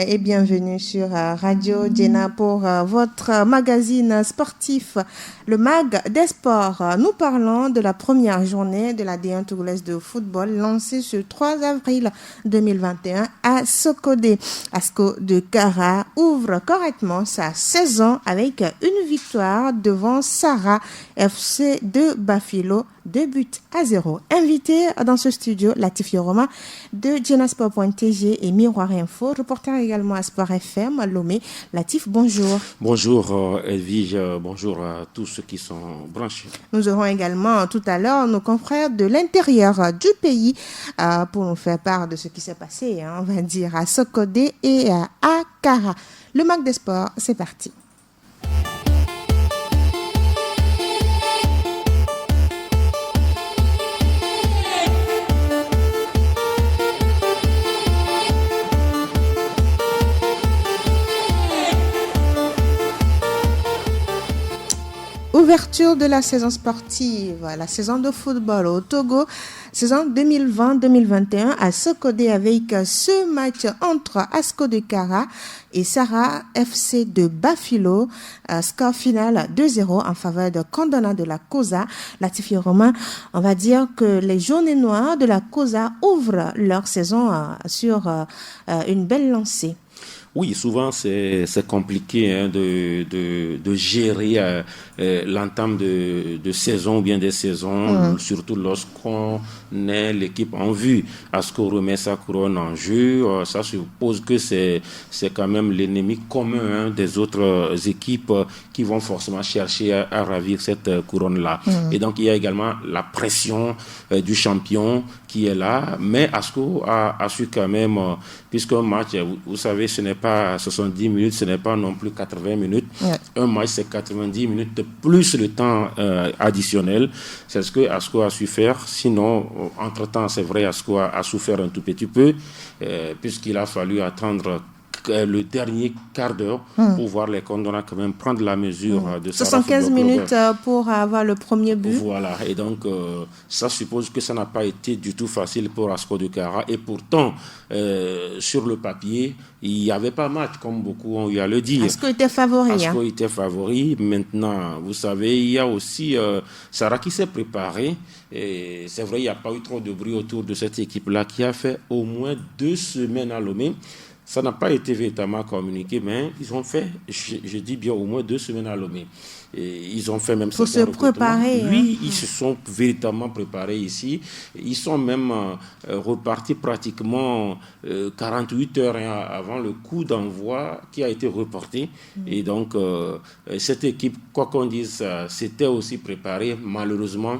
et bienvenue sur Radio Djena pour votre magazine sportif, le Mag des Sports. Nous parlons de la première journée de la D1 togolaise de football lancée ce 3 avril 2021 à Sokodé. Asko de Kara ouvre correctement sa saison avec une victoire devant Sarah FC de Bafilo, 2-0. Invité dans ce studio, Latif Yoroma de djenasport.tg et Miroir Info, reporter également à Sport FM, Lomé. Latif, bonjour. Bonjour Edwige, bonjour à tous ceux qui sont branchés. Nous aurons également tout à l'heure nos confrères de l'intérieur du pays pour nous faire part de ce qui s'est passé, on va dire, à Sokodé et à Kara. Le Mag des Sports, c'est parti. Ouverture de la saison sportive, la saison de football au Togo, saison 2020-2021 à Sokodé avec ce match entre Asko de Kara et Sarah FC de Bafilo, score final 2-0 en faveur de Kondona de la Kosa. Latif Romain, on va dire que les jaunes et noirs de la Kosa ouvrent leur saison sur une belle lancée. Oui, souvent c'est compliqué de gérer l'entame de saison ou bien des saisons, surtout lorsqu'on est l'équipe en vue. À ce qu'on remet sa couronne en jeu, ça suppose que c'est quand même l'ennemi commun des autres équipes qui vont forcément chercher à ravir cette couronne-là. Et donc il y a également la pression du champion qui est là, mais Asko a su quand même, puisqu'un match, vous savez, ce n'est pas 70 minutes, ce n'est pas non plus 80 minutes. Ouais. Un match, c'est 90 minutes plus le temps additionnel. C'est ce que Asko a su faire. Sinon, entre-temps, c'est vrai, Asko a souffert un tout petit peu, puisqu'il a fallu attendre le dernier quart d'heure pour voir les Kondona quand même prendre la mesure de 75 minutes pour avoir le premier but. Voilà, et donc ça suppose que ça n'a pas été du tout facile pour Asko de Kara, et pourtant sur le papier il n'y avait pas match comme beaucoup ont eu à le dire. Asko était favori. Asko était favori. Maintenant, vous savez, il y a aussi Sarah qui s'est préparée, et c'est vrai, il n'y a pas eu trop de bruit autour de cette équipe-là qui a fait au moins 2 semaines à Lomé. Ça n'a pas été véritablement communiqué, mais ils ont fait, je dis bien, au moins 2 semaines à Lomé. Et ils ont fait même pour se préparer. Oui, ils se sont véritablement préparés ici. Ils sont même repartis pratiquement 48 heures avant le coup d'envoi qui a été reporté. Et donc, cette équipe, quoi qu'on dise, s'était aussi préparée. Malheureusement,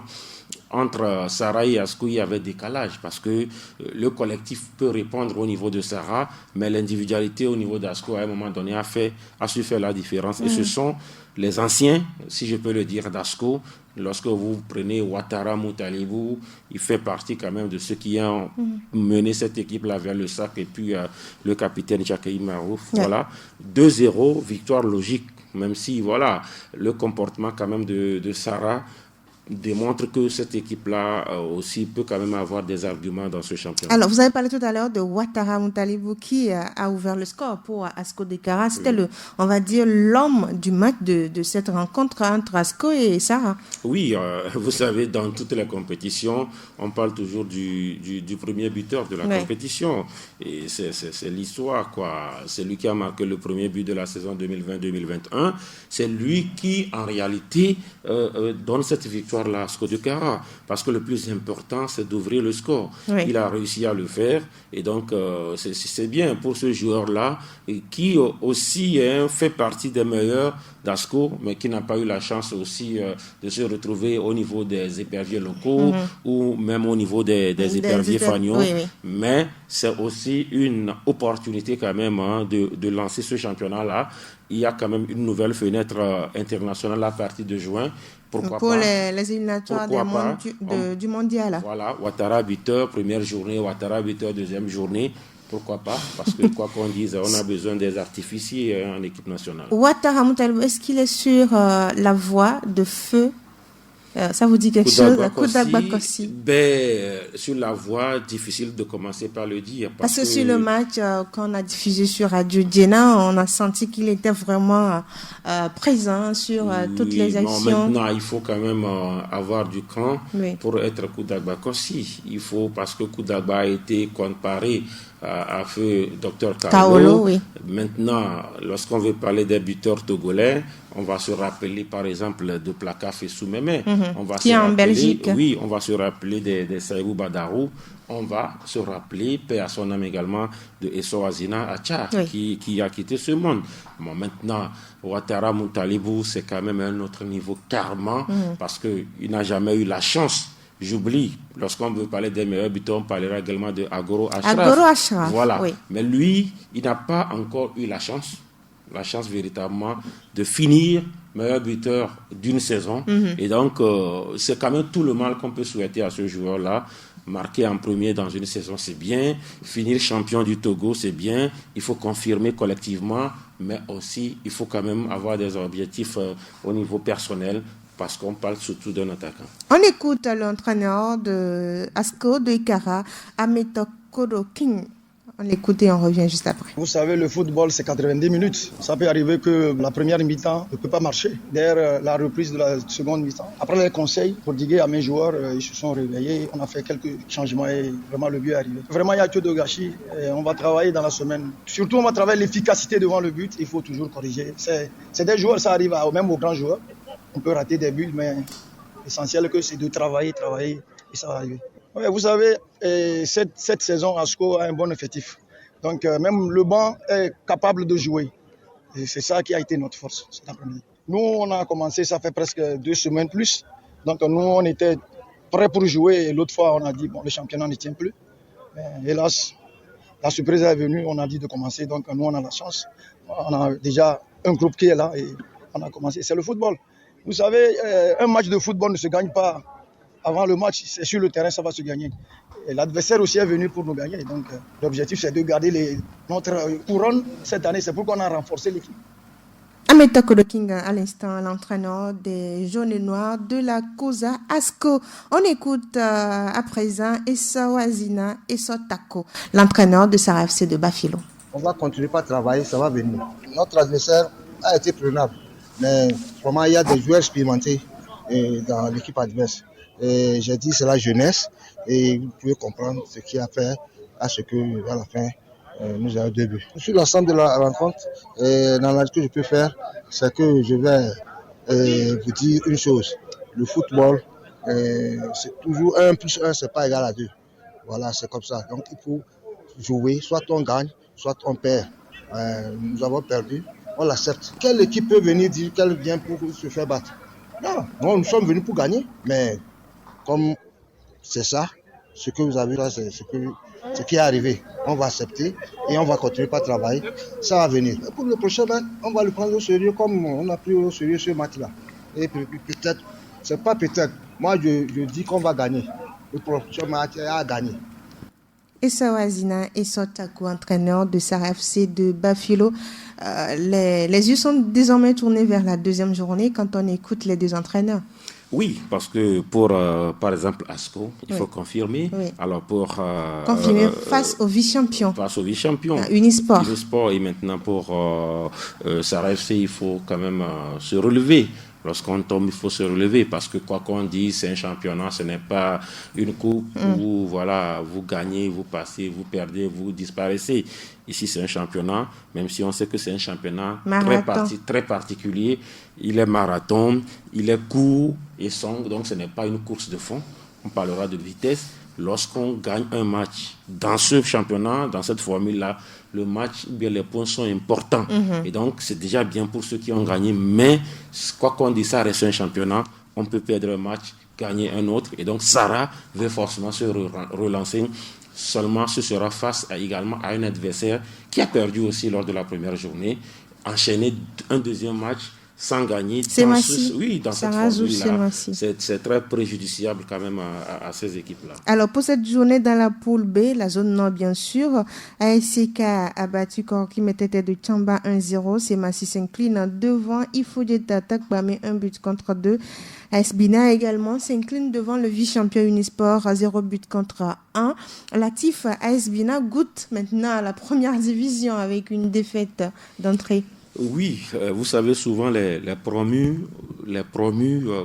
entre Sarah et Asko, il y avait décalage parce que le collectif peut répondre au niveau de Sarah, mais l'individualité au niveau d'Asko, à un moment donné, a su faire la différence. Et ce sont les anciens, si je peux le dire, d'Asko. Lorsque vous prenez Ouattara Moutalibou, il fait partie quand même de ceux qui ont mené cette équipe-là vers le sac, et puis le capitaine Jacques Marouf. Voilà, 2-0, victoire logique, même si voilà, le comportement quand même de Sarah démontre que cette équipe-là aussi peut quand même avoir des arguments dans ce championnat. Alors, vous avez parlé tout à l'heure de Ouattara Moutalibou qui a ouvert le score pour Asko de Kara. C'était on va dire, l'homme du match de cette rencontre entre Asko et Sarah. Oui, vous savez, dans toutes les compétitions, on parle toujours du premier buteur de la compétition. Et c'est l'histoire, quoi. C'est lui qui a marqué le premier but de la saison 2020-2021. C'est lui qui, en réalité, donne cette victoire là, Asko de Kara, parce que le plus important c'est d'ouvrir le score. Il a réussi à le faire, et donc c'est bien pour ce joueur là qui aussi fait partie des meilleurs d'Asko, mais qui n'a pas eu la chance aussi de se retrouver au niveau des éperviers locaux ou même au niveau des éperviers fanions. Mais c'est aussi une opportunité quand même de lancer ce championnat là. Il y a quand même une nouvelle fenêtre internationale à partir de juin. Pourquoi pour pas les éliminatoires du mondial. Voilà, Ouattara buteur, première journée, Ouattara buteur, deuxième journée. Pourquoi pas? Parce que quoi qu'on dise, on a besoin des artificiers en équipe nationale. Ouattara Moutalibou, est-ce qu'il est sur la voie de feu Ça vous dit quelque chose, Koudagbakossi? Sur la voie, difficile de commencer par le dire. Parce que sur le match qu'on a diffusé sur Radio Djena, on a senti qu'il était vraiment présent sur toutes les actions. Maintenant, il faut quand même avoir du cran pour être Koudagbakossi. Il faut, parce que Koudagba a été comparé à feu Dr Kaolo. Oui. Maintenant, lorsqu'on veut parler des buteurs togolais, on va se rappeler par exemple de Plakaf et Soumeme. Qui est en Belgique. Oui, on va se rappeler des Saïbou Badarou. On va se rappeler, paix à son âme également, de Esso Azina Achar, qui a quitté ce monde. Bon, maintenant, Ouattara Moutalibou, c'est quand même un autre niveau carrément, parce qu'il n'a jamais eu la chance. J'oublie, lorsqu'on veut parler des meilleurs buteurs, on parlera également de Agoro Ashraf. Voilà. Oui. Mais lui, il n'a pas encore eu la chance véritablement de finir meilleur buteur d'une saison. Et donc, c'est quand même tout le mal qu'on peut souhaiter à ce joueur-là. Marquer en premier dans une saison, c'est bien. Finir champion du Togo, c'est bien. Il faut confirmer collectivement, mais aussi, il faut quand même avoir des objectifs au niveau personnel, parce qu'on parle surtout d'un attaquant. On écoute l'entraîneur de ASCO de Ikara, Ametokoro King. On l'écoute et on revient juste après. Vous savez, le football, c'est 90 minutes. Ça peut arriver que la première mi-temps ne peut pas marcher. Derrière la reprise de la seconde mi-temps. Après les conseils, pour diguer à mes joueurs, ils se sont réveillés. On a fait quelques changements et vraiment le but est arrivé. Vraiment, il n'y a que de gâchis. Et on va travailler dans la semaine. Surtout, on va travailler l'efficacité devant le but. Il faut toujours corriger. C'est des joueurs, ça arrive même aux grands joueurs. On peut rater des buts, mais l'essentiel c'est de travailler et ça va arriver. Ouais, vous savez, cette saison, ASCO a un bon effectif. Donc, même le banc est capable de jouer. Et c'est ça qui a été notre force cet après-midi. Nous, on a commencé, ça fait presque 2 semaines plus. Donc, nous, on était prêts pour jouer. Et l'autre fois, on a dit, le championnat ne tient plus. Mais, hélas, la surprise est venue. On a dit de commencer. Donc, nous, on a la chance. On a déjà un groupe qui est là et on a commencé. C'est le football. Vous savez, un match de football ne se gagne pas avant le match. C'est sur le terrain, ça va se gagner. Et l'adversaire aussi est venu pour nous gagner. Donc, l'objectif, c'est de garder notre couronne cette année. C'est pourquoi on a renforcé l'équipe. Ametokoro King, à l'instant, l'entraîneur des jaunes et noirs de la COSA ASCO. On écoute à présent Essa Wazina Tako, l'entraîneur de SARFC de Bafilo. On va continuer par travailler, ça va venir. Notre adversaire a été prenable. Mais vraiment, il y a des joueurs expérimentés dans l'équipe adverse. Et j'ai dit c'est la jeunesse et vous pouvez comprendre ce qui a fait à ce que à la fin nous avons 2 buts. Sur l'ensemble de la rencontre, l'analyse que je peux faire, c'est que je vais vous dire une chose. Le football, c'est toujours 1 + 1, c'est pas égal à 2. Voilà, c'est comme ça. Donc il faut jouer, soit on gagne, soit on perd. Nous avons perdu. On l'accepte. Quelle équipe peut venir dire qu'elle vient pour se faire battre? Non, nous sommes venus pour gagner. Mais comme c'est ça, ce que vous avez là, c'est ce qui est arrivé. On va accepter et on va continuer par travailler. Ça va venir. Et pour le prochain match, on va le prendre au sérieux comme on a pris au sérieux ce match-là. Et peut-être, c'est pas peut-être. Moi, je dis qu'on va gagner. Le prochain match est à gagner. Essa Wazina Tako, entraîneur de SARFC de Bafilo. Les yeux sont désormais tournés vers la deuxième journée quand on écoute les 2 entraîneurs. Oui, parce que pour, par exemple, ASCO, il faut confirmer. Oui. Alors pour... confirmer face au vice-champion. Face au vice-champion. Unisport. Unisport. Et maintenant pour SARFC, il faut quand même se relever. Lorsqu'on tombe, il faut se relever parce que quoi qu'on dise, c'est un championnat, ce n'est pas une coupe où voilà, vous gagnez, vous passez, vous perdez, vous disparaissez. Ici, c'est un championnat, même si on sait que c'est un championnat très particulier. Il est marathon, il est court et sombre, donc ce n'est pas une course de fond. On parlera de vitesse. Lorsqu'on gagne un match dans ce championnat, dans cette formule-là, le match, bien les points sont importants. Et donc, c'est déjà bien pour ceux qui ont gagné. Mais, quoi qu'on dise, ça reste un championnat. On peut perdre un match, gagner un autre. Et donc, Sarah veut forcément se relancer. Seulement, ce sera face également à un adversaire qui a perdu aussi lors de la première journée. Enchaîner un deuxième match, sans gagner. C'est Dans Massy. Oui, dans cette formule-là, c'est très préjudiciable quand même à ces équipes-là. Alors, pour cette journée dans la poule B, la zone nord, bien sûr, ASCK a battu Korki Metete de Tchamba 1-0. C'est Massy s'incline devant Ifodjeta Takbame 1-2. AS Bina également s'incline devant le vice-champion Unisport à 0-1. L'actif AS Bina goûte maintenant à la première division avec une défaite d'entrée. Oui, vous savez, souvent les promus,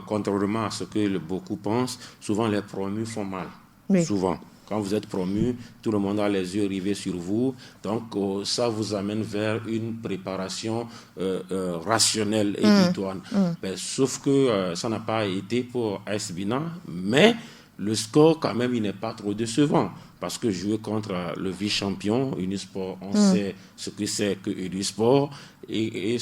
contrairement à ce que beaucoup pensent, souvent les promus font mal. Oui. Souvent. Quand vous êtes promu, tout le monde a les yeux rivés sur vous. Donc, ça vous amène vers une préparation rationnelle et idoine. Sauf que ça n'a pas été pour AS Bina, mais le score, quand même, il n'est pas trop décevant. Parce que jouer contre le vice-champion, Unisport, on sait ce que c'est que Unisport. Et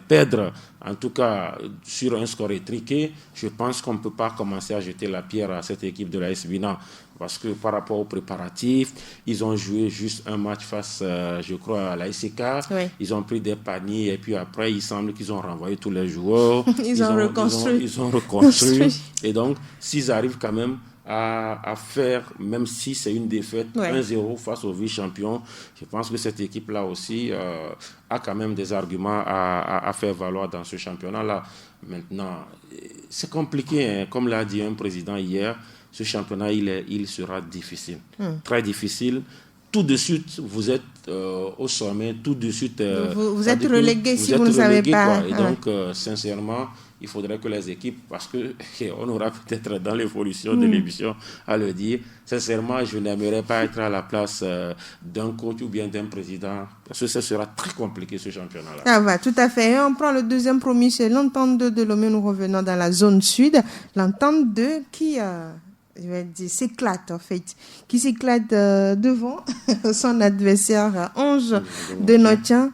perdre, en tout cas, sur un score étriqué, je pense qu'on ne peut pas commencer à jeter la pierre à cette équipe de l'AS Bina. Parce que par rapport aux préparatifs, ils ont joué juste un match face, je crois, à l'ASK. Oui. Ils ont pris des paniers et puis après, il semble qu'ils ont renvoyé tous les joueurs. Ils ont reconstruit. Et donc, s'ils arrivent quand même à faire, même si c'est une défaite 1-0 face au vice-champion, je pense que cette équipe-là aussi a quand même des arguments à faire valoir dans ce championnat-là. Maintenant, c'est compliqué, hein. Comme l'a dit un président hier, ce championnat, il sera difficile, très difficile. Tout de suite, vous êtes au sommet, tout de suite... vous êtes relégué si vous ne savez pas. Et donc, sincèrement, il faudrait que les équipes, parce qu'on aura peut-être dans l'évolution de l'émission à le dire, sincèrement, je n'aimerais pas être à la place d'un coach ou bien d'un président, parce que ce sera très compliqué ce championnat-là. Ça va, tout à fait. Et on prend le deuxième promis, c'est l'entente 2 de Lomé. Nous revenons dans la zone sud. L'entente 2 qui... je vais dire, s'éclate en fait, qui s'éclate devant son adversaire Ange de Notien,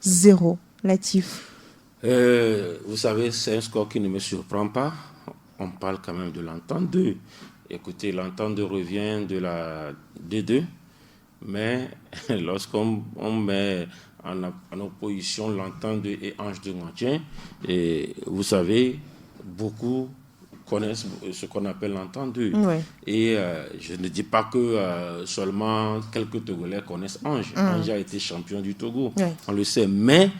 4-0, Latif. Vous savez, c'est un score qui ne me surprend pas. On parle quand même de l'entente 2. Écoutez, l'entente 2 revient de la D2, mais lorsqu'on met en opposition l'entente 2 et Ange de Notien, et vous savez, beaucoup connaissent ce qu'on appelle l'entente 2. Oui. Et je ne dis pas que seulement quelques Togolais connaissent Ange. Ange a été champion du Togo, on le sait. Mais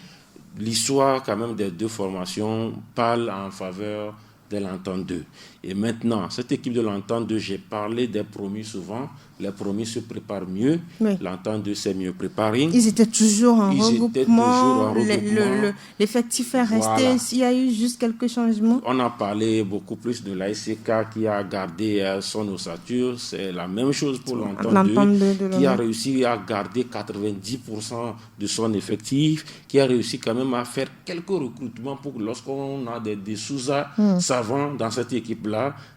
l'histoire quand même des deux formations parle en faveur de l'entente 2. Et maintenant, cette équipe de l'entente 2, j'ai parlé des promis souvent. Les promis se préparent mieux. Oui. L'entente 2 s'est mieux préparée. Ils étaient toujours en regroupement. L'effectif est resté. Il y a eu juste quelques changements. On a parlé beaucoup plus de l'ASK qui a gardé son ossature. C'est la même chose pour l'entente 2 qui a réussi à garder 90% de son effectif, qui a réussi quand même à faire quelques recrutements pour lorsqu'on a des Souza savants dans cette équipe-là.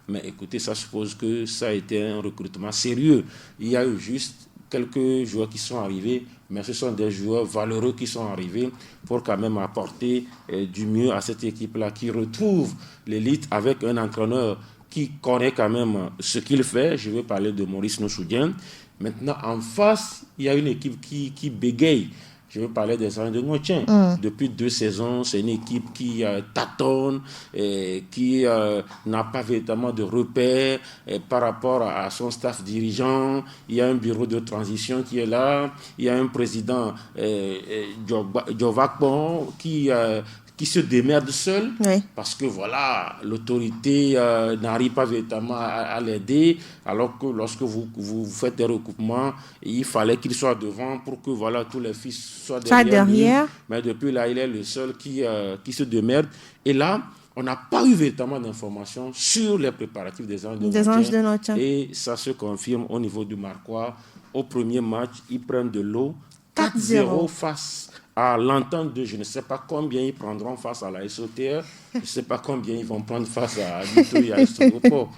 Mais écoutez, ça suppose que ça a été un recrutement sérieux. Il y a eu juste quelques joueurs qui sont arrivés, mais ce sont des joueurs valeureux qui sont arrivés pour quand même apporter du mieux à cette équipe-là, qui retrouve l'élite avec un entraîneur qui connaît quand même ce qu'il fait. Je vais parler de Maurice Nossoudien. Maintenant, en face, il y a une équipe qui bégaye. Je veux parler des Anges de Notien. Depuis 2 saisons, c'est une équipe qui tâtonne, qui n'a pas véritablement de repères par rapport à son staff dirigeant. Il y a un bureau de transition qui est là. Il y a un président, Jovakbon, qui se démerde seul, parce que voilà, l'autorité n'arrive pas véritablement à l'aider, alors que lorsque vous faites des recoupements, il fallait qu'il soit devant pour que voilà, tous les fils soient derrière. Lui. Mais depuis là, il est le seul qui se démerde. Et là, on n'a pas eu véritablement d'informations sur les préparatifs des Anges de Notien. Et ça se confirme au niveau du Marquois. Au premier match, ils prennent de l'eau 4-0 face à l'entente 2. Je ne sais pas combien ils prendront face à la SOTR. Je ne sais pas combien ils vont prendre face à Lito et à Estroport.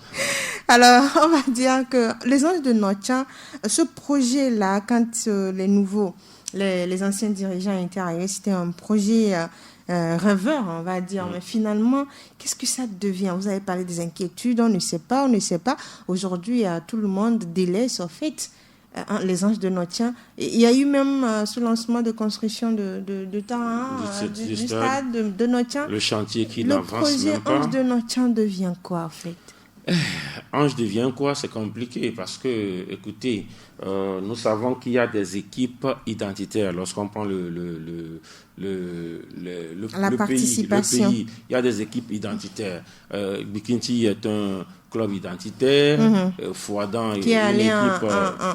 Alors, on va dire que les Anges de Notien, ce projet-là, quand les anciens dirigeants étaient arrivés, c'était un projet rêveur, on va dire. Mais finalement, qu'est-ce que ça devient? Vous avez parlé des inquiétudes, on ne sait pas. Aujourd'hui, tout le monde délaisse, en fait, les Anges de Notian. Il y a eu même ce lancement de construction de terrain du stade de Notian. Le chantier qui n'avance même pas. Le projet Ange de Notian devient quoi en fait? Ange devient quoi? C'est compliqué parce que, écoutez, nous savons qu'il y a des équipes identitaires. Lorsqu'on prend le participation. pays, il y a des équipes identitaires. Bikinti est un club identitaire. Fouadan qui est allé une équipe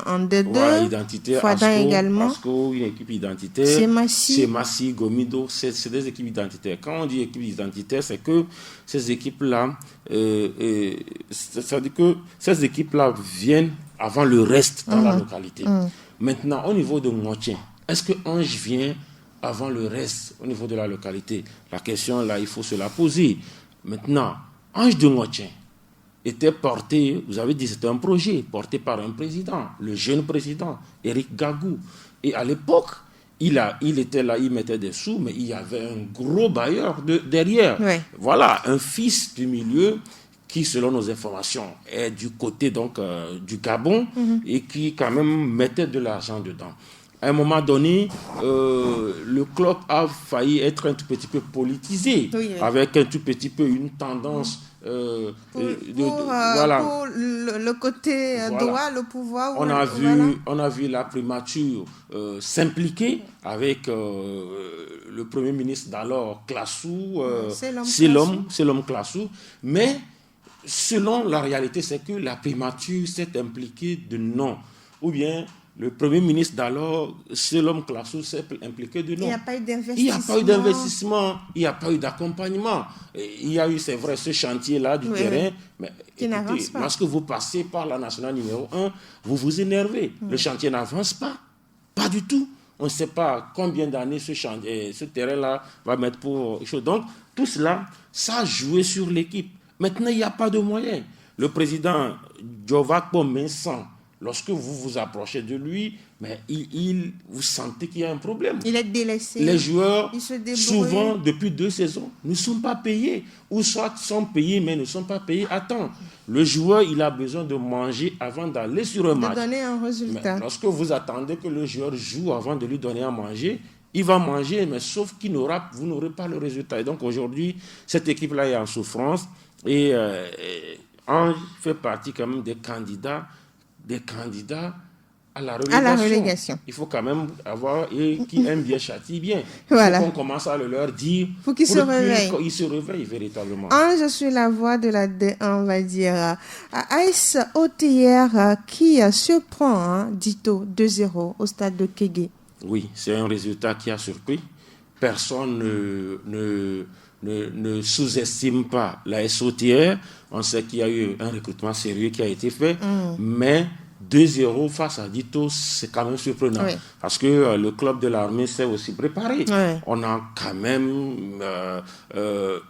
en D2. Identitaire. Fouadan également. Asco, une équipe identitaire. Semassi, Gomido, c'est des équipes identitaires. Quand on dit équipe identitaire, c'est que ces équipes-là, c'est-à-dire que ces équipes-là viennent avant le reste dans la localité. Maintenant, au niveau de Ngotien, est-ce que Ange vient avant le reste au niveau de la localité? La question, là, il faut se la poser. Maintenant, Ange de Ngotien était porté, vous avez dit, c'était un projet porté par un président, le jeune président, Éric Gagou. Et à l'époque, il était là, il mettait des sous, mais il y avait un gros bailleur derrière. Ouais. Voilà, un fils du milieu qui, selon nos informations, est du côté donc, du Gabon et qui, quand même, mettait de l'argent dedans. À un moment donné, le club a failli être un tout petit peu politisé, avec un tout petit peu une tendance... pour le côté droit, le pouvoir. On a vu la primature s'impliquer avec le Premier ministre d'alors, Classou, c'est l'homme Classou, mais selon la réalité, c'est que la primature s'est impliquée de non, ou bien le Premier ministre d'alors, c'est l'homme Classou, s'est impliqué de non. Il n'y a pas eu d'investissement. Il n'y a pas eu d'investissement, il n'y a pas eu d'accompagnement. Il y a eu, c'est vrai, ce chantier-là du terrain, mais qui n'avance pas. Lorsque vous passez par la nationale numéro 1, vous vous énervez. Le chantier n'avance pas. Pas du tout. On ne sait pas combien d'années ce terrain-là va mettre pour... Donc, tout cela, ça a joué sur l'équipe. Maintenant, il n'y a pas de moyens. Le président Jovakpo Mensah, lorsque vous vous approchez de lui, mais vous sentez qu'il y a un problème. Il est délaissé. Les joueurs, souvent, depuis 2 saisons, ne sont pas payés. Ou soit sont payés, mais ne sont pas payés à temps. Le joueur, il a besoin de manger avant d'aller sur un match. De donner un résultat. Mais lorsque vous attendez que le joueur joue avant de lui donner à manger, il va manger, mais sauf vous n'aurez pas le résultat. Et donc aujourd'hui, cette équipe-là est en souffrance. Et Ange fait partie quand même des candidats à la relégation. Il faut quand même avoir qui aime bien châtie bien. Voilà. Il faut qu'on commence à le leur dire. Il faut qu'ils se réveillent. Ils se réveillent véritablement. Je suis la voix de la D1, on va dire. AS OTR qui surprend Dito 2-0 au stade de Kégué. Oui, c'est un résultat qui a surpris. Personne ne sous-estime pas la SOTR. On sait qu'il y a eu un recrutement sérieux qui a été fait, mais 2-0 face à Dito, c'est quand même surprenant. Oui. Parce que le club de l'armée s'est aussi préparé. Oui. On a quand même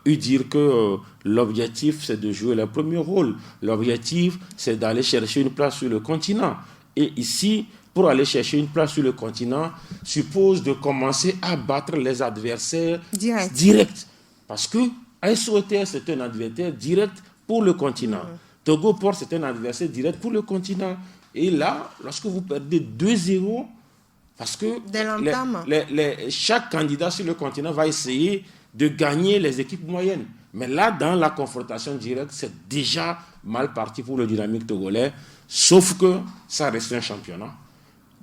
eu dire que l'objectif, c'est de jouer le premier rôle. L'objectif, c'est d'aller chercher une place sur le continent. Et ici, pour aller chercher une place sur le continent, suppose de commencer à battre les adversaires directs. Parce que SOTR, c'est un adversaire direct pour le continent. Togo Port, c'est un adversaire direct pour le continent. Et là, lorsque vous perdez 2-0, parce que chaque candidat sur le continent va essayer de gagner les équipes moyennes. Mais là, dans la confrontation directe, c'est déjà mal parti pour le Dynamique togolais, sauf que ça reste un championnat.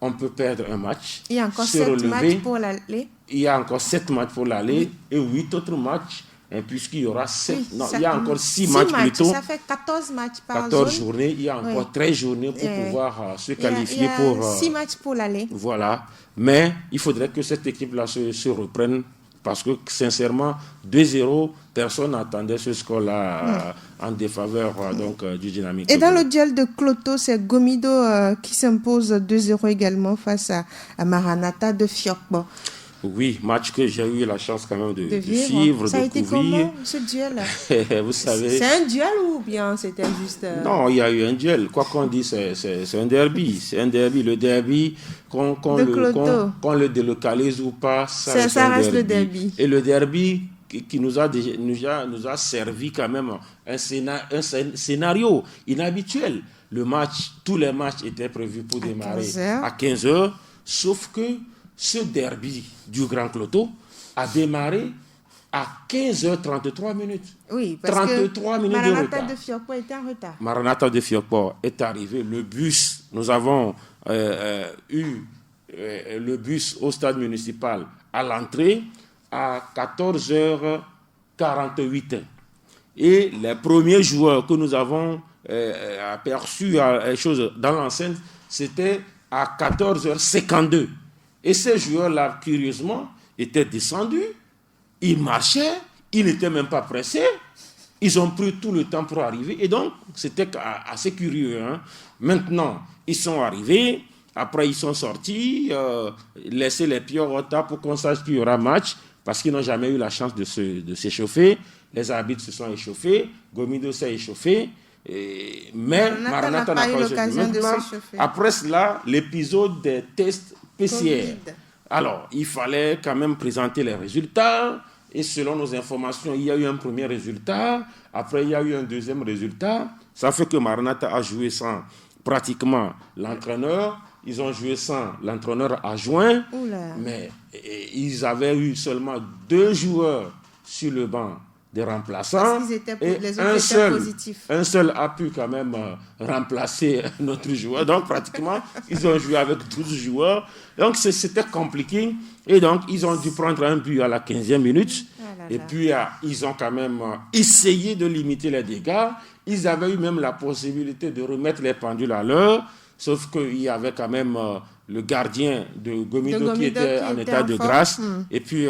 On peut perdre un match. Il y a encore 7 matchs pour l'aller. Il y a encore 7 matchs pour l'aller et 8 autres matchs. Et puisqu'il y aura 7, il y a encore 6 matchs plutôt. Ça fait 14 matchs par 14 journées, il y a encore 13 journées pour pouvoir se qualifier pour... Il y a 6 matchs pour l'aller. Voilà. Mais il faudrait que cette équipe-là se reprenne parce que, sincèrement, 2-0, personne n'attendait ce score-là en défaveur du Dynamique. Et dans le duel de Cloto, c'est Gomido qui s'impose 2-0 également face à Maranatha de Fiokbo. Oui, match que j'ai eu la chance quand même de suivre, ça de a été comment, ce duel? Vous savez... C'est un duel ou bien c'était juste... Non, il y a eu un duel. Quoi qu'on dise, c'est un derby. C'est un derby. Le derby, qu'on le délocalise ou pas, ça reste le derby. Et le derby qui nous a servi quand même un scénario inhabituel. tous les matchs étaient prévus pour démarrer 15h. à 15h, sauf que ce derby du Grand Cloto a démarré à 15h33 minutes. Oui, parce 33 que minutes de Maranatha retard. de Fiokpo était en retard. Maranatha de Fiokpo est arrivé. Le bus, nous avons eu le bus au stade municipal à l'entrée à 14h48. Et les premiers joueurs que nous avons aperçus dans l'enceinte, c'était à 14h52. Et ces joueurs-là, curieusement, étaient descendus, ils marchaient, ils n'étaient même pas pressés, ils ont pris tout le temps pour arriver. Et donc, c'était assez curieux. Hein. Maintenant, ils sont arrivés, après ils sont sortis, laisser les pieds au retard pour qu'on sache qu'il y aura match, parce qu'ils n'ont jamais eu la chance de s'échauffer. Les arbitres se sont échauffés, Gomido s'est échauffé, mais Maranatha n'a pas eu l'occasion de s'échauffer. Après cela, l'épisode des tests PCR. COVID. Alors, il fallait quand même présenter les résultats, et selon nos informations, il y a eu un premier résultat, après il y a eu un deuxième résultat. Ça fait que Maranatha a joué sans pratiquement l'entraîneur, ils ont joué sans l'entraîneur adjoint, mais ils avaient eu seulement 2 joueurs sur le banc des remplaçants, un seul a pu quand même remplacer notre joueur. Donc pratiquement, ils ont joué avec 12 joueurs. Donc c'était compliqué. Et donc, ils ont dû prendre un but à la 15e minute. Et puis, ils ont quand même essayé de limiter les dégâts. Ils avaient eu même la possibilité de remettre les pendules à l'heure. Sauf qu'il y avait quand même le gardien de Gomido qui était en état de grâce. Et puis,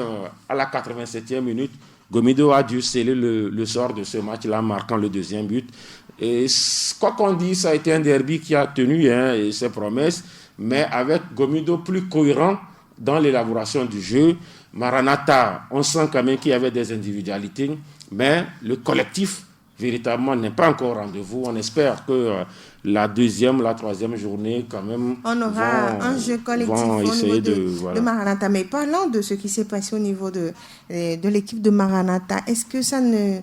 à la 87e minute, Gomido a dû sceller le sort de ce match-là, marquant le 2e but. Et quoi qu'on dise, ça a été un derby qui a tenu ses promesses, mais avec Gomido plus cohérent dans l'élaboration du jeu. Maranatha, on sent quand même qu'il y avait des individualités, mais le collectif, véritablement, n'est pas encore au rendez-vous. On espère que la 2e, la 3e journée, quand même, on aura un jeu collectif au niveau de Maranatha. Mais parlons de ce qui s'est passé au niveau de l'équipe de Maranatha. Est-ce que ça ne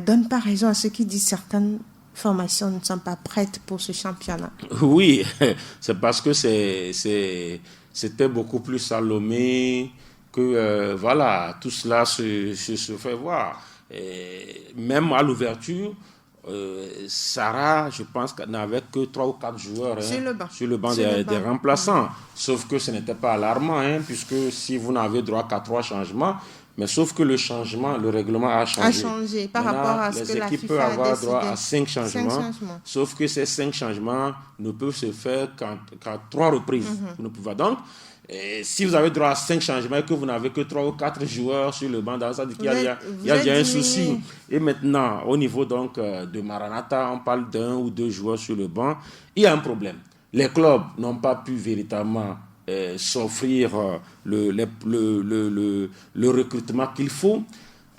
donne pas raison à ceux qui disent certaines formations ne sont pas prêtes pour ce championnat? Oui, c'est parce que c'était beaucoup plus Salomé que tout cela se fait voir. Et même à l'ouverture, Sarah, je pense qu'elle n'avait que 3 ou 4 joueurs sur le banc des remplaçants. Sauf que ce n'était pas alarmant, puisque si vous n'avez droit qu'à 3 changements, mais sauf que le règlement a changé. Par rapport à ce que la FIFA a décidé. Les équipes peuvent avoir droit à 5 changements, sauf que ces 5 changements ne peuvent se faire qu'à 3 reprises. Vous ne pouvez donc. Et si vous avez droit à 5 changements et que vous n'avez que 3 ou 4 joueurs sur le banc, ça dit qu'il y a déjà un souci. Et maintenant, au niveau donc de Maranatha, on parle d'1 ou 2 joueurs sur le banc. Il y a un problème. Les clubs n'ont pas pu véritablement s'offrir le recrutement qu'il faut.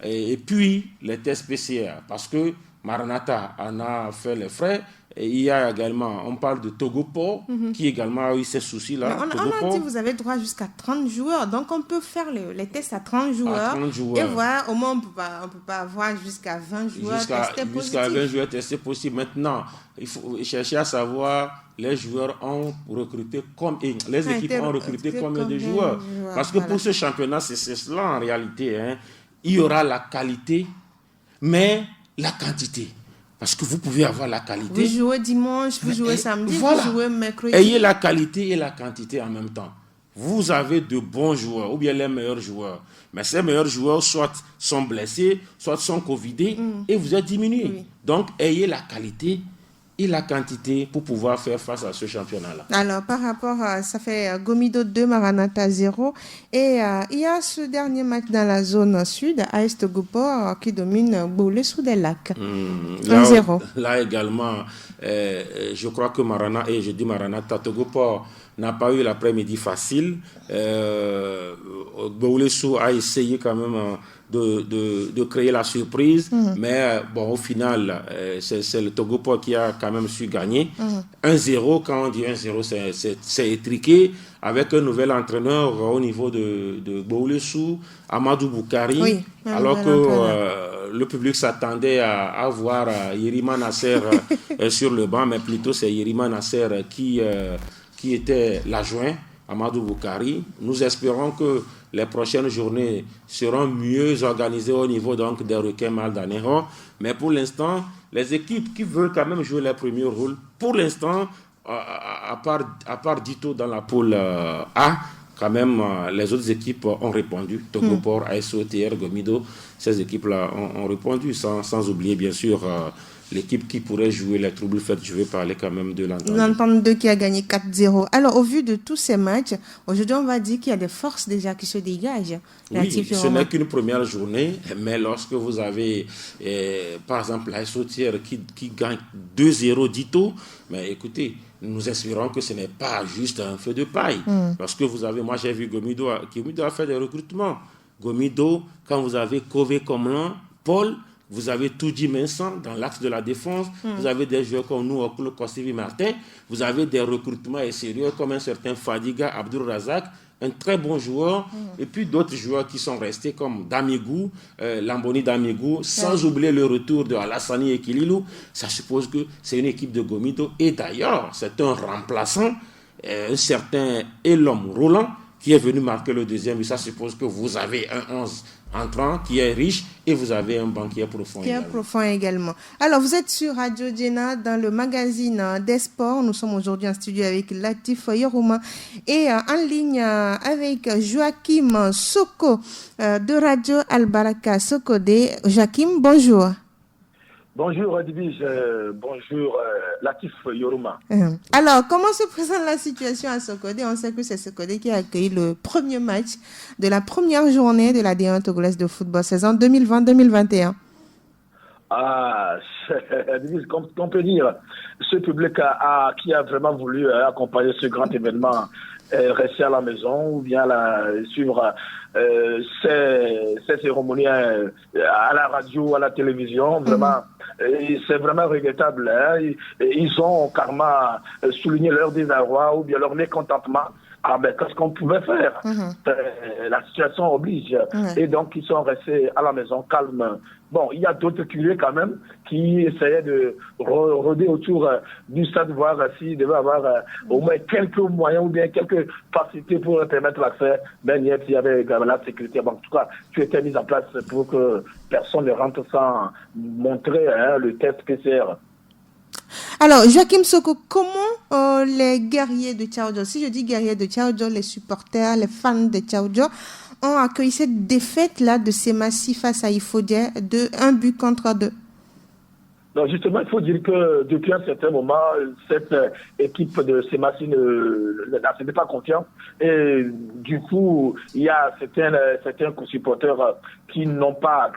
Et puis, les tests PCR, parce que Maranatha en a fait les frais. Et il y a également, on parle de Togopo, qui également a eu ces soucis-là. On a dit que vous avez droit jusqu'à 30 joueurs. Donc, on peut faire les tests à 30 joueurs. Et voilà, au moins, on ne peut pas avoir jusqu'à 20 joueurs testés positifs. Jusqu'à 20 joueurs testés positifs. Maintenant, il faut chercher à savoir les joueurs ont recruté les équipes ont recruté combien de joueurs. Parce que pour ce championnat, c'est cela en réalité. Il y aura la qualité, mais la quantité. Parce que vous pouvez avoir la qualité. Vous jouez dimanche, vous jouez samedi, vous jouez mercredi. Ayez la qualité et la quantité en même temps. Vous avez de bons joueurs, ou bien les meilleurs joueurs. Mais ces meilleurs joueurs, soit sont blessés, soit sont covidés, et vous êtes diminué. Oui. Donc, ayez la qualité et la quantité pour pouvoir faire face à ce championnat-là. Alors, par rapport à ça fait Gomido 2, Maranatha 0. Et il y a ce dernier match dans la zone sud, AS Togopo, qui domine Boulé sous des lacs. 1-0. Là également, je crois que Maranatha Togopo n'a pas eu l'après-midi facile. Boulé-Sou a essayé quand même de créer la surprise, mais au final, c'est le Togopo qui a quand même su gagner. 1-0, quand on dit 1-0, c'est étriqué, avec un nouvel entraîneur au niveau de Boulé-Sou, Amadou Boukari, alors que le public s'attendait à voir Yerima Nasser sur le banc, mais plutôt c'est Yerima Nasser qui était l'adjoint, Amadou Boukari. Nous espérons que les prochaines journées seront mieux organisées au niveau donc des requins Maldanejo. Mais pour l'instant, les équipes qui veulent quand même jouer les premiers rôles, pour l'instant, à part Dito dans la poule A, quand même, les autres équipes ont répondu. Togopor, ASO, TR, Gomido, ces équipes-là ont répondu, sans oublier bien sûr l'équipe qui pourrait jouer les troubles faits. Je vais parler quand même de l'Entente. L'Entente 2 qui a gagné 4-0. Alors, au vu de tous ces matchs, aujourd'hui, on va dire qu'il y a des forces déjà qui se dégagent. Oui, ce n'est qu'une première journée, mais lorsque vous avez, par exemple, l'ASO TR qui gagne 2-0 Dito, mais écoutez, nous espérons que ce n'est pas juste un feu de paille. Parce que vous avez, moi j'ai vu Gomido a fait des recrutements. Gomido, quand vous avez Kové Komlan, Paul, vous avez Toudji Vincent dans l'axe de la défense, vous avez des joueurs comme nous, Okolo Kossivi Martin, vous avez des recrutements et sérieux comme un certain Fadiga Abdul Razak, un très bon joueur, et puis d'autres joueurs qui sont restés comme Damigou, Lamboni Damigou, sans oublier le retour de Alassani et Kililou. Ça suppose que c'est une équipe de Gomido, et d'ailleurs, c'est un remplaçant, un certain Elom Roland, qui est venu marquer le deuxième, et ça suppose que vous avez un 11 entrant qui est riche et vous avez un banc qui est profond. Également. Alors, vous êtes sur Radio Djena dans le magazine des sports. Nous sommes aujourd'hui en studio avec Latif Yorouma et en ligne avec Joachim Soko de Radio Al-Baraka Sokodé. Joachim, bonjour. Bonjour Edwige, bonjour Latif Yorouma. Alors, comment se présente la situation à Sokodé? On sait que c'est Sokodé qui a accueilli le premier match de la première journée de la D1 togolaise de football saison 2020-2021. Ah, Edwige, qu'on peut dire, ce public qui a vraiment voulu accompagner ce grand événement, rester à la maison ou bien suivre ces cérémonies à la radio, à la télévision, vraiment. C'est vraiment regrettable. Hein. Ils ont carrément souligné leur désarroi ou bien leur mécontentement. Ah ben, qu'est-ce qu'on pouvait faire? La situation oblige. Et donc, ils sont restés à la maison, calmes. Bon, il y a d'autres curieux quand même qui essayaient de rôder autour du stade, voir s'ils devaient avoir au moins quelques moyens ou bien quelques facilités pour permettre l'accès. Ben, il y avait la sécurité. Bon, en tout cas, tout était mis en place pour que personne ne rentre sans montrer le test PCR. Alors, Joachim Soko, comment les guerriers de Tchaoudjo, si je dis guerriers de Tchaoudjo, les supporters, les fans de Tchaoudjo, ont accueilli cette défaite-là de Semassi face à Ifodé de 1-2? Non, justement, il faut dire que depuis un certain moment, cette équipe de Semassi n'avait pas confiance. Et du coup, il y a certains supporters qui n'ont pas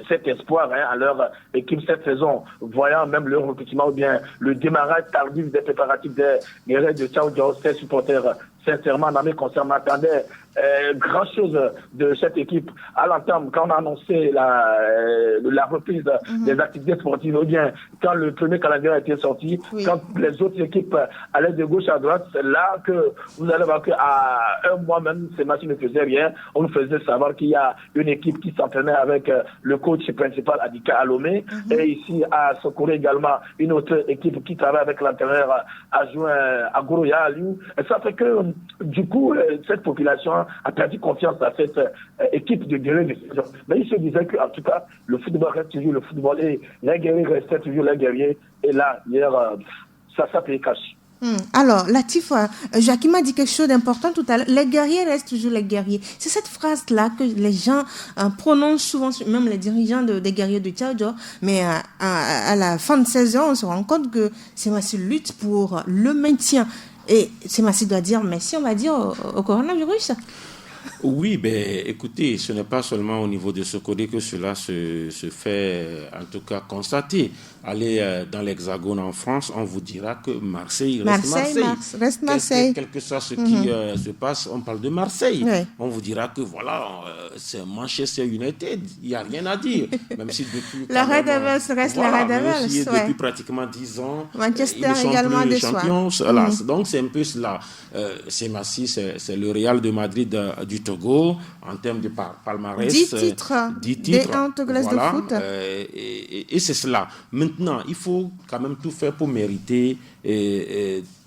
cet espoir à leur équipe cette saison, voyant même le recrutement ou bien le démarrage tardif des préparatifs des guerriers de Tchaoudjo, ces supporters sincèrement, dans mes concerts, m'attendais grand chose de cette équipe à l'entame quand on a annoncé la reprise des activités sportives, ou bien quand le premier calendrier a été sorti, quand les autres équipes allaient de gauche à droite, c'est là que vous allez voir qu'à un mois même, ces matchs ne faisaient rien. On nous faisait savoir qu'il y a une équipe qui s'entraînait avec le coach principal Adika Alomé, et ici à Sokoré également une autre équipe qui travaille avec l'entraîneur adjoint Agoroya Aliou. Et ça fait que du coup, cette population a perdu confiance à cette équipe de guerriers. Mais il se disait qu'en tout cas, le football reste toujours le football et les guerriers restaient toujours les guerriers. Et là, hier, ça payé cash. Alors, Latif, Joachim a dit quelque chose d'important tout à l'heure. Les guerriers restent toujours les guerriers. C'est cette phrase-là que les gens prononcent souvent, même les dirigeants des guerriers de Tchaoudjo. Mais à la fin de saison, on se rend compte que Semassi lutte pour le maintien. Et Semassi doit dire merci, on va dire, au coronavirus. Oui, ben, écoutez, ce n'est pas seulement au niveau de Sokodé que cela se fait, en tout cas, constater. Allez dans l'Hexagone en France, on vous dira que Marseille reste Marseille. Quel que soit ce qui se passe, on parle de Marseille. Oui. On vous dira que voilà, c'est Manchester United, il n'y a rien à dire. Même si depuis... la Red Devils reste la Red Devils. Depuis pratiquement 10 ans, Manchester ils sont également plus des champions. Voilà. Donc c'est un peu cela. C'est Massi, c'est le Real de Madrid du Togo en termes de palmarès. 10 titres, 10 titres. Des togolaises de foot. Et c'est cela. Maintenant, il faut quand même tout faire pour mériter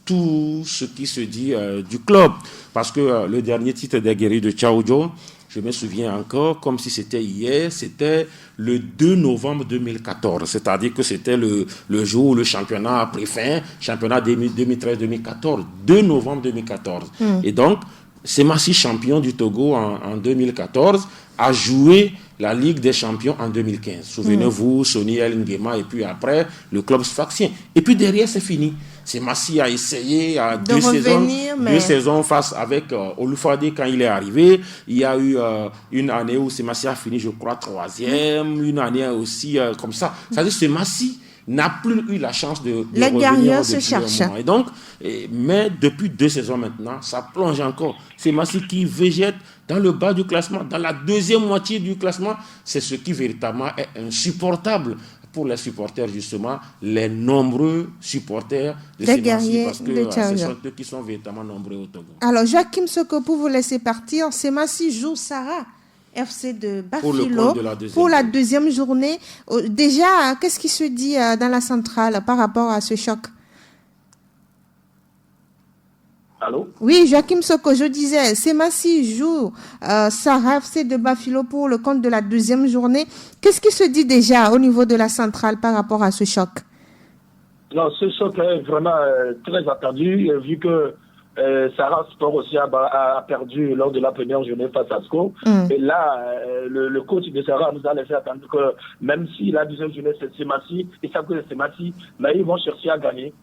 tout ce qui se dit du club. Parce que le dernier titre des guerriers de Tchaoudjo, je me souviens encore, comme si c'était hier, c'était le 2 novembre 2014. C'est-à-dire que c'était le jour où le championnat a pris fin, championnat 2013-2014, 2 novembre 2014. Et donc, Semassi, champion du Togo en 2014, a joué la Ligue des champions en 2015. Souvenez-vous, Sonny El Nguema, et puis après, le club sfaxien. Et puis derrière, c'est fini. Semassi a essayé à deux saisons face avec Olufade quand il est arrivé. Il y a eu une année où Semassi a fini, je crois, 3e, une année aussi comme ça. C'est-à-dire que Semassi n'a plus eu la chance de les revenir guerriers se cherchent. Et donc, mais depuis 2 saisons maintenant, ça plonge encore. Semassi qui végète dans le bas du classement, dans la deuxième moitié du classement, c'est ce qui véritablement est insupportable pour les supporters, justement, les nombreux supporters de Semassi, parce que ce sont eux qui sont véritablement nombreux au Togo. Alors, Joachim Soko, pour vous laisser partir, Semassi joue Sarah FC de Bafilo pour la deuxième journée. Déjà, qu'est-ce qui se dit dans la centrale par rapport à ce choc? Allô? Oui, Joachim Soko, je disais, Semassi joue Sarah FC de Bafilo pour le compte de la deuxième journée. Qu'est-ce qui se dit déjà au niveau de la centrale par rapport à ce choc? Non, ce choc est vraiment très attendu, vu que Sarah Sport aussi a perdu lors de la première journée face à SCO. Et là, le coach de Sarah nous a laissé attendre que même si la deuxième journée c'est Semassi, ils savent que c'est Semassi, mais ils vont chercher à gagner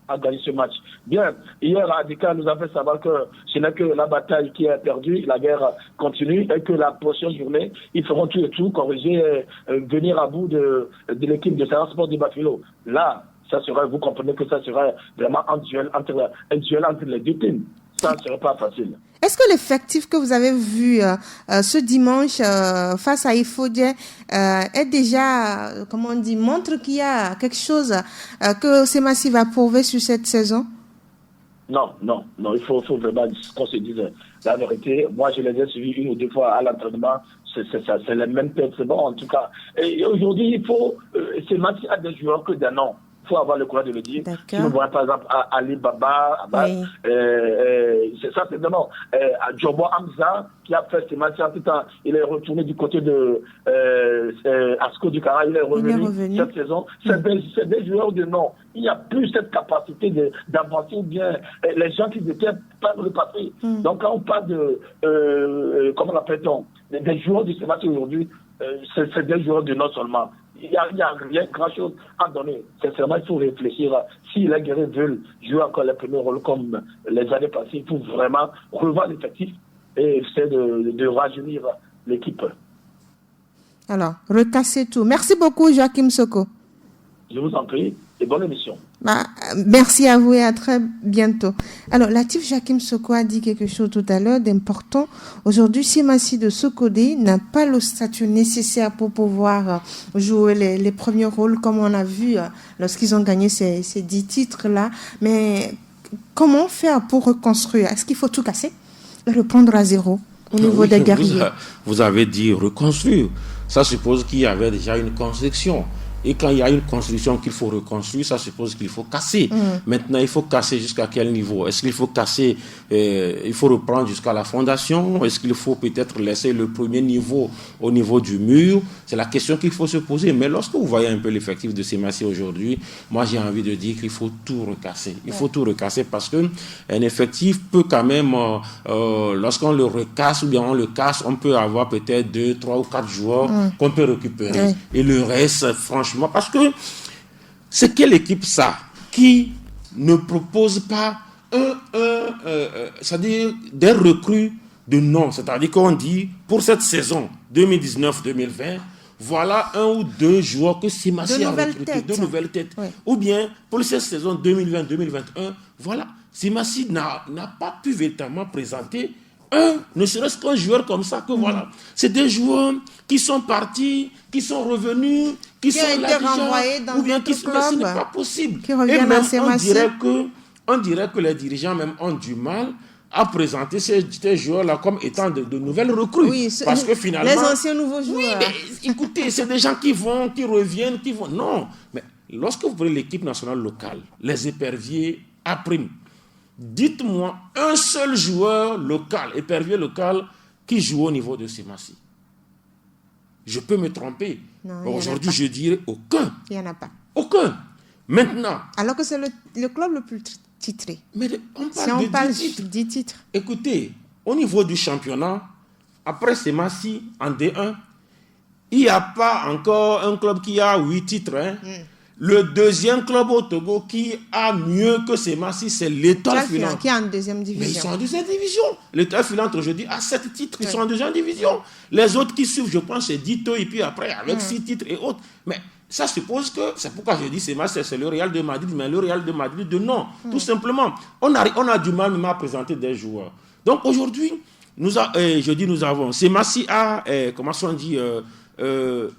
ce match. Bien, hier, Adika nous a fait savoir que ce n'est que la bataille qui est perdue, la guerre continue, et que la prochaine journée, ils feront tout et tout, corriger, venir à bout de l'équipe de Sarah Sport de Bafilo. Là, ça serait, vous comprenez que ça serait vraiment un duel entre les deux teams. Ça ne serait pas facile. Est-ce que l'effectif que vous avez vu ce dimanche face à Ifodje est déjà, comment on dit, montre qu'il y a quelque chose que Semassi va prouver sur cette saison? Non, il faut vraiment qu'on se dise la vérité. Moi, je les ai suivis 1 ou 2 fois à l'entraînement. C'est les mêmes personnes, en tout cas. Et aujourd'hui, Semassi a des joueurs que des noms. Il faut avoir le courage de le dire. Si vous voyez par exemple Ali Baba, c'est ça, c'est vraiment Djobo Hamza qui a fait ses matchs en tout temps. Il est retourné du côté de Asco du Cara, il est revenu cette saison. C'est des joueurs de nom. Il n'y a plus cette capacité d'avancer ou bien les gens qui étaient pas dans le passé. Donc quand on parle de, comment l'appelle-t-on, des joueurs de ce match aujourd'hui, c'est des joueurs de nom seulement. Il n'y a rien, grand-chose à donner. Sincèrement, il faut réfléchir. Si les guerriers veulent jouer encore les premiers rôles comme les années passées, il faut vraiment revoir l'effectif et essayer de rajeunir l'équipe. Alors, recasser tout. Merci beaucoup, Joachim Soko. Je vous en prie et bonne émission. Merci à vous et à très bientôt. Alors, Latif Joachim Soko a dit quelque chose tout à l'heure d'important. Aujourd'hui, Semassi de Sokodé n'a pas le statut nécessaire pour pouvoir jouer les premiers rôles, comme on a vu lorsqu'ils ont gagné ces 10 titres-là. Mais comment faire pour reconstruire? Est-ce qu'il faut tout casser et reprendre à zéro au niveau des guerriers? Vous avez dit reconstruire. Ça suppose qu'il y avait déjà une construction. Et quand il y a une construction qu'il faut reconstruire, ça suppose qu'il faut casser. Maintenant, il faut casser jusqu'à quel niveau? Est-ce qu'il faut casser, il faut reprendre jusqu'à la fondation? Est-ce qu'il faut peut-être laisser le premier niveau au niveau du mur? C'est la question qu'il faut se poser. Mais lorsque vous voyez un peu l'effectif de Semassi aujourd'hui, moi j'ai envie de dire qu'il faut tout recasser. Il faut tout recasser parce qu'un effectif peut quand même, lorsqu'on le recasse ou bien on le casse, on peut avoir peut-être 2, 3 ou 4 joueurs qu'on peut récupérer. Et le reste, franchement, parce que c'est quelle équipe ça qui ne propose pas c'est-à-dire des recrues de nom, c'est-à-dire qu'on dit pour cette saison 2019-2020, voilà 1 ou 2 joueurs que Semassi a recrutés, de nouvelles têtes. Ou bien pour cette saison 2020-2021, voilà, Semassi n'a pas pu véritablement présenter ne serait-ce qu'un joueur comme ça, que voilà. C'est des joueurs qui sont partis, qui sont revenus, qui sont été renvoyés dans ou bien qui club, ce n'est pas possible. Et même on dirait que les dirigeants même ont du mal à présenter ces joueurs-là comme étant de nouvelles recrues. Oui, parce que finalement... Les anciens nouveaux joueurs. Oui, mais écoutez, c'est des gens qui vont, qui reviennent, qui vont... Non, mais lorsque vous prenez l'équipe nationale locale, les éperviers à prime, dites-moi un seul joueur local, épervier local, qui joue au niveau de Semassi. Je peux me tromper. Non, aujourd'hui, je dirais aucun. Il n'y en a pas. Aucun. Maintenant... Alors que c'est le club le plus titré. Mais on parle de 10 titres. Écoutez, au niveau du championnat, après Semassi en D1, il n'y a pas encore un club qui a 8 titres. Hein. Le deuxième club au Togo qui a mieux que Semassi, c'est l'Étoile Filante. Qui est en deuxième division. Mais ils sont en deuxième division. L'Étoile Filante aujourd'hui a 7 titres. Ils sont en deuxième division. Les autres qui suivent, je pense, c'est Dito et puis après avec 6 titres et autres. Mais ça suppose que, c'est pourquoi je dis Semassi, c'est le Real de Madrid, mais le Real de Madrid de non. Tout simplement. On a du mal même à présenter des joueurs. Donc aujourd'hui, nous avons Semassi a, comment on dit,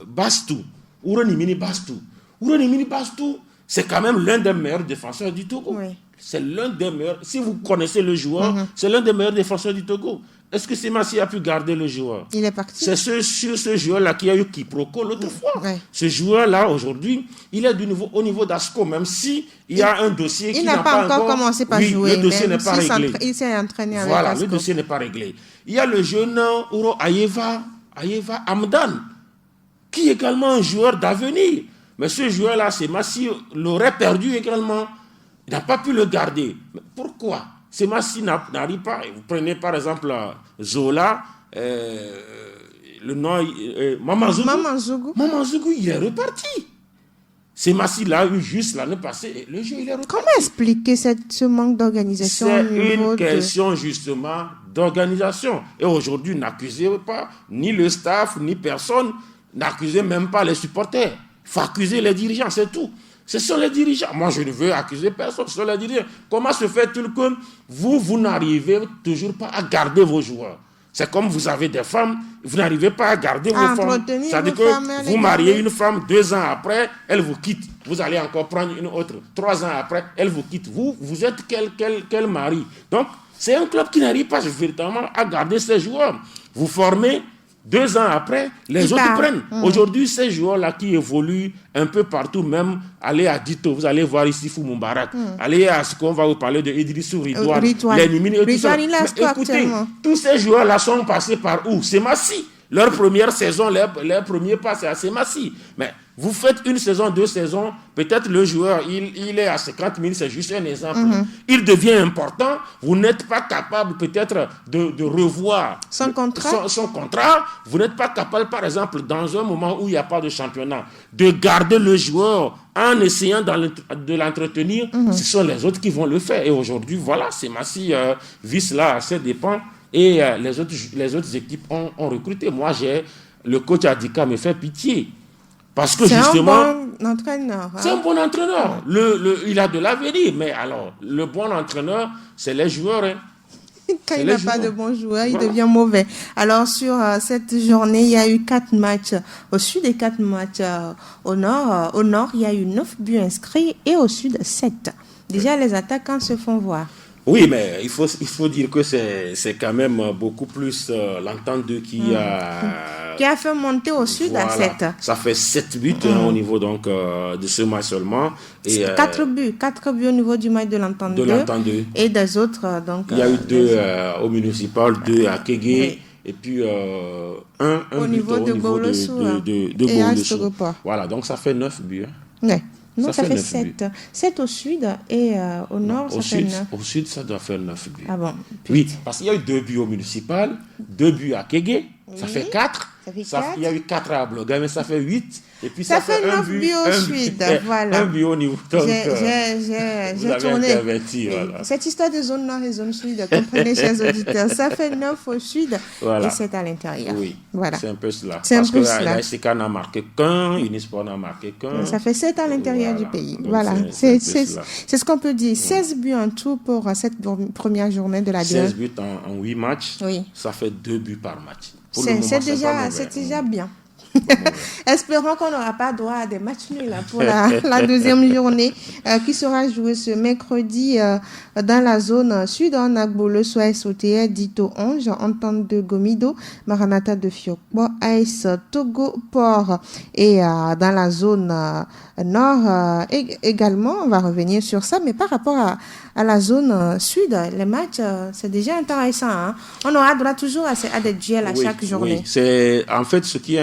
Bastou, Ourenimini Bastou. Ourenimini Bastou, c'est quand même l'un des meilleurs défenseurs du Togo. Oui. C'est l'un des meilleurs. Si vous connaissez le joueur, c'est l'un des meilleurs défenseurs du Togo. Est-ce que Semassi a pu garder le joueur? Il est parti. C'est sur ce joueur-là qu'il y a eu quiproquo l'autre fois. Oui. Ce joueur-là, aujourd'hui, il est au niveau d'ASCO, même si il y a un dossier qui n'a pas encore commencé par jouer. Le dossier n'est pas réglé. Il s'est entraîné avec Voilà, ASCO. le dossier n'est pas réglé. Il y a le jeune Ouro Ayeva Amdan, qui est également un joueur d'avenir. Mais ce joueur-là, Semassi l'aurait perdu également. Il n'a pas pu le garder. Mais pourquoi? Semassi n'arrive pas. Vous prenez par exemple Zola, le nom Mamanzougou. Mamanzougou, il est reparti. Semassi l'a eu juste l'année passée et le jeu, il est reparti. Comment expliquer ce manque d'organisation? C'est une question justement d'organisation. Et aujourd'hui, n'accusez pas ni le staff, ni personne. N'accusez même pas les supporters. Il faut accuser les dirigeants, c'est tout. Ce sont les dirigeants. Moi, je ne veux accuser personne, ce sont les dirigeants. Comment se fait-il que vous n'arrivez toujours pas à garder vos joueurs? C'est comme vous avez des femmes, vous n'arrivez pas à garder vos femmes. C'est-à-dire que vous mariez une femme, 2 ans après, elle vous quitte. Vous allez encore prendre une autre. 3 ans après, elle vous quitte. Vous êtes quel mari? Donc, c'est un club qui n'arrive pas véritablement à garder ses joueurs. Vous formez... 2 ans après, les autres prennent. Aujourd'hui, ces joueurs-là qui évoluent un peu partout, même allez à Dito, vous allez voir ici Fou Moubarak, allez à ce qu'on va vous parler de Idrissou Ridouane, écoutez, tous ces joueurs-là sont passés par où? Semassi. Leur première saison, leur premier pas, c'est à Semassi. Mais vous faites une saison, 2 saisons, peut-être le joueur, il est à 50 000, c'est juste un exemple. Il devient important, vous n'êtes pas capable peut-être de revoir son contrat. Vous n'êtes pas capable, par exemple, dans un moment où il n'y a pas de championnat, de garder le joueur en essayant de l'entretenir. Ce sont les autres qui vont le faire. Et aujourd'hui, voilà, Semassi vit cela à ses dépens. Et les autres équipes ont recruté. Moi, le coach Adika me fait pitié. Parce que justement... C'est un bon entraîneur. C'est un bon entraîneur. Il a de l'avenir. Mais alors, le bon entraîneur, c'est les joueurs. Hein. Quand il n'a pas de bons joueurs, il devient mauvais. Alors, sur cette journée, il y a eu 4 matchs au sud et 4 matchs au nord. Au nord, il y a eu 9 buts inscrits et au sud, 7. Déjà, les attaquants se font voir. Oui, mais il faut dire que c'est quand même beaucoup plus l'entente d'eux qui a fait monter au sud à 7. Ça fait 7 buts au niveau donc, de ce match seulement. Et, 4 buts au niveau du match de l'entente d'eux. Et des autres. Donc, il y a eu 2 au municipal, 2 à Kégué. Et puis un au but niveau de Goulossou. Voilà, donc ça fait 9 buts. Ouais. Non, ça fait 7. 7 au sud et au nord, ça fait 9. Au sud, ça doit faire 9 buts. Ah bon? Oui, parce qu'il y a eu 2 buts au municipal, 2 buts à Kégué, ça fait 4. Il y a eu 4 à Bloga, mais ça fait 8. Et puis ça fait 9 buts au sud, voilà. Un but au niveau. Donc, j'ai tourné. Voilà. Cette histoire de zone nord et zone sud, comprenez, chers auditeurs, ça fait 9 au sud et 7 à l'intérieur. Oui, voilà. C'est un peu cela. Parce que l'ASK n'a marqué qu'un, Unisport n'a marqué qu'un. Ça fait 7 à l'intérieur du pays. Donc voilà, c'est ce qu'on peut dire. 16 buts en tout pour cette première journée de la D1. 16 buts en 8 matchs, ça fait 2 buts par match. C'est déjà bien. Espérons qu'on n'aura pas droit à des matchs nuls pour la deuxième journée qui sera jouée ce mercredi dans la zone sud en Agbolo, soit SOTR, Dito 11, Entente de Gomido, Maranatha de Fiokbo, AS Togo Port. Et dans la zone nord également, on va revenir sur ça, mais par rapport à la zone sud, les matchs, c'est déjà intéressant. Hein? On aura droit toujours à des duels à chaque journée. Oui, c'est en fait ce qui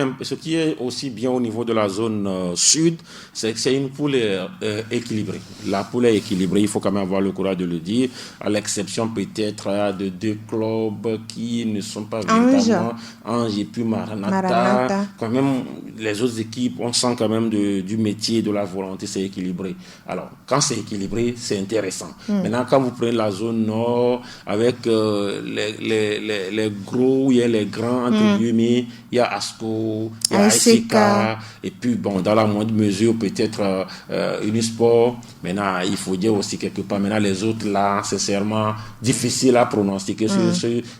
est aussi bien au niveau de la zone sud, c'est que c'est une poule équilibrée. La poule est équilibrée, il faut quand même avoir le courage de le dire, à l'exception peut-être de 2 clubs qui ne sont pas véritablement Ange et puis Maranatha. Quand même, les autres équipes, on sent quand même du métier, de la volonté, c'est équilibré. Alors, quand c'est équilibré, c'est intéressant. Maintenant, quand vous prenez la zone nord, avec les gros, il y a les grands, entre guillemets, il y a ASCO, il y a ASK, et puis, bon, dans la moindre mesure, peut-être Unisport. Maintenant, il faut dire aussi quelque part, maintenant, les autres, là, sincèrement, difficile à pronostiquer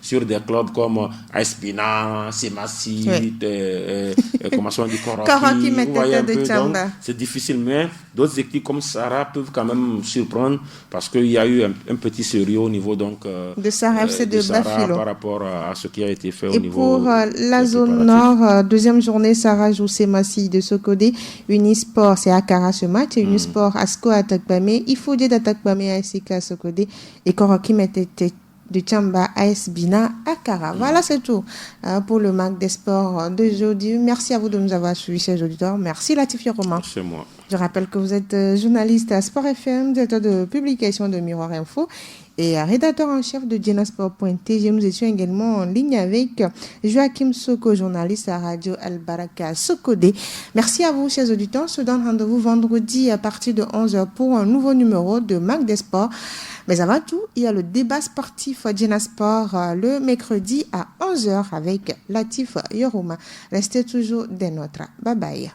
sur des clubs comme Aspina, Semassi, comment on dit, Koroki, vous voyez un peu, donc, c'est difficile, mais d'autres équipes comme Sarah peuvent quand même surprendre parce qu'il y a eu un petit sérieux au niveau donc, de Sarah FC de Bafilo par rapport à ce qui a été fait et au niveau. Et pour la zone nord, deuxième journée, Sarah joue Semassi de Sokodé, Unisport, c'est Akara ce match, et Unisport, Asko Atakbame, Ifodé d'Atakbame, ASK Sokodé, et Koroki Metete de Tchamba, AS Bina, Akara. Voilà, c'est tout pour le MAC des sports d'aujourd'hui. Merci à vous de nous avoir suivis, chers auditeurs. Merci Latif Roman. C'est moi. Je rappelle que vous êtes journaliste à Sport FM, directeur de publication de Miroir Info et rédacteur en chef de Djenasport.tg. Nous étions également en ligne avec Joachim Soko, journaliste à Radio Al-Baraka Sokodé. Merci à vous, chers auditeurs. On se donne rendez-vous vendredi à partir de 11h pour un nouveau numéro de MAC des sports. Mais avant tout, il y a le débat sportif Djenasport le mercredi à 11h avec Latif Yoroma. Restez toujours des nôtres. Bye bye.